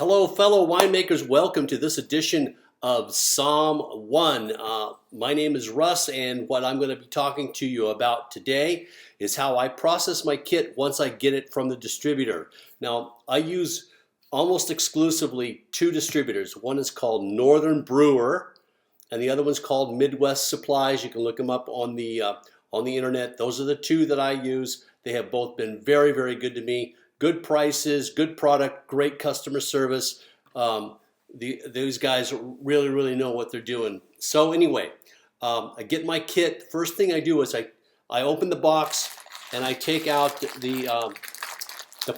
Hello, fellow winemakers. Welcome to this edition of Psalm 1. My name is Russ, and what I'm going to be talking to you about today is how I process my kit once I get it from the distributor. Now, I use almost exclusively two distributors. One is called Northern Brewer, and the other one's called Midwest Supplies. You can look them up on the internet. Those are the two that I use. They have both been very, very good to me. Good prices, good product, great customer service. These guys really, really know what they're doing. So anyway, I get my kit. First thing I do is I open the box and I take out the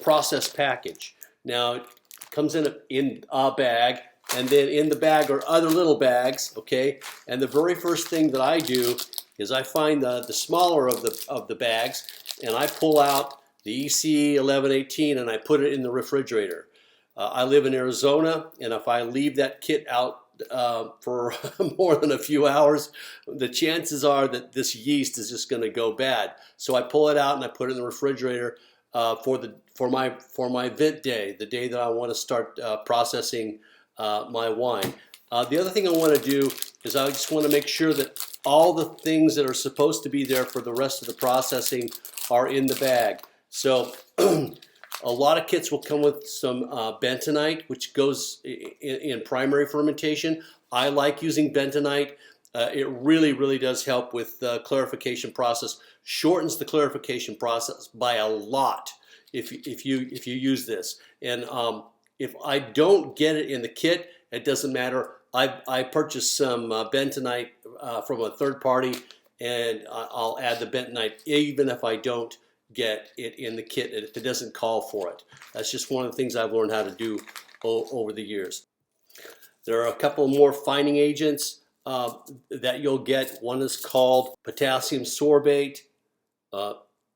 process package. Now it comes in a bag, and then in the bag are other little bags. Okay, and the very first thing that I do is I find the smaller of the bags, and I pull out the EC 1118 and I put it in the refrigerator. I live in Arizona, and if I leave that kit out for more than a few hours, the chances are that this yeast is just going to go bad. So I pull it out and I put it in the refrigerator for my vent day, the day that I want to start processing my wine. The other thing I want to do is I just want to make sure that all the things that are supposed to be there for the rest of the processing are in the bag. So a lot of kits will come with some bentonite, which goes in primary fermentation. I like using bentonite. It really, really does help with the clarification process. Shortens the clarification process by a lot if you use this. And if I don't get it in the kit, it doesn't matter. I purchased some bentonite from a third party, and I'll add the bentonite even if I don't get it in the kit if it doesn't call for it. That's just one of the things I've learned how to do over the years. There are a couple more fining agents that you'll get. One is called potassium sorbate.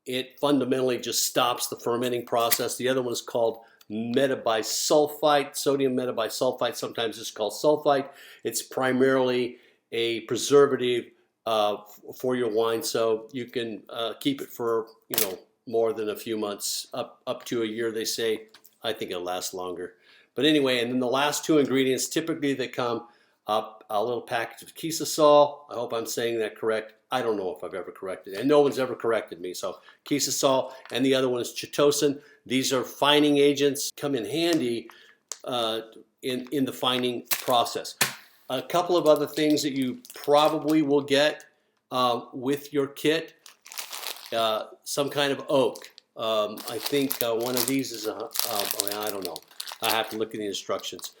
It fundamentally just stops the fermenting process. The other one is called metabisulfite, sodium metabisulfite. Sometimes it's called sulfite. It's primarily a preservative for your wine, so you can keep it for more than a few months, up to a year, they say. I think it'll last longer. But anyway, and then the last two ingredients, typically they come up a little package of Kisasol. I hope I'm saying that correct. I don't know if I've ever corrected it, and no one's ever corrected me. So Kisasol, and the other one is Chitosan. These are fining agents, come in handy in the fining process. A couple of other things that you probably will get with your kit. Some kind of oak. I think one of these is I don't know. I have to look at the instructions.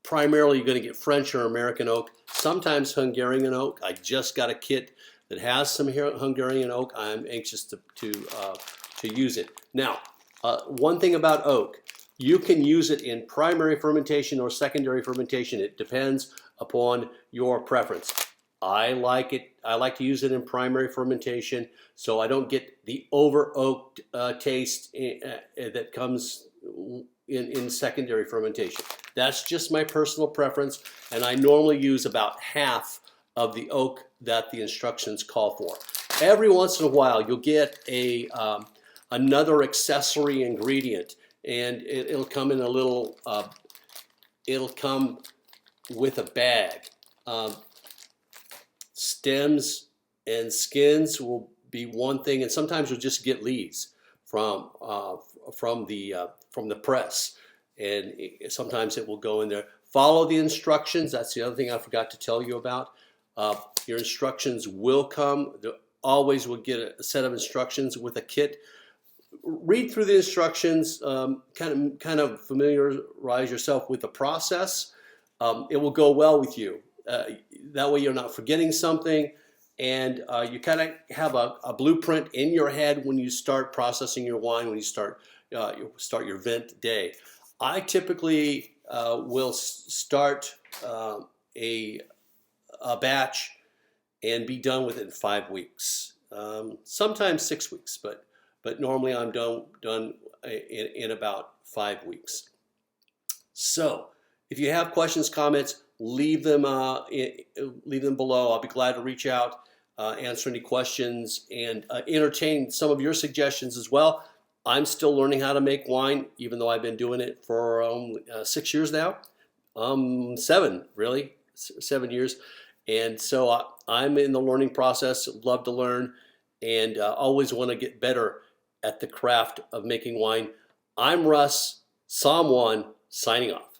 Primarily, you're going to get French or American oak. Sometimes Hungarian oak. I just got a kit that has some Hungarian oak. I'm anxious to use it. Now, one thing about oak, you can use it in primary fermentation or secondary fermentation. It depends upon your preference. I like it. I like to use it in primary fermentation, so I don't get the over oaked taste that comes in secondary fermentation. That's just my personal preference, and I normally use about half of the oak that the instructions call for. Every once in a while, you'll get another accessory ingredient, and it'll come in a little. It'll come with a bag. Stems and skins will be one thing, and sometimes you'll just get leaves from the press, and sometimes it will go in there. Follow the instructions. That's the other thing I forgot to tell you about. Your instructions will come. There always will get a set of instructions with a kit. Read through the instructions. Kind of familiarize yourself with the process. It will go well with you. That way you're not forgetting something, and you kind of have a blueprint in your head when you start processing your wine, when you start your vent day. I typically will start a batch and be done with it in 5 weeks, sometimes 6 weeks, but normally I'm done in about 5 weeks. So if you have questions, comments, leave them below. I'll be glad to reach out, answer any questions, and entertain some of your suggestions as well. I'm still learning how to make wine, even though I've been doing it for 6 years now. 7, really, 7 years. And so I'm in the learning process, love to learn, and always want to get better at the craft of making wine. I'm Russ, Psalm 1, signing off.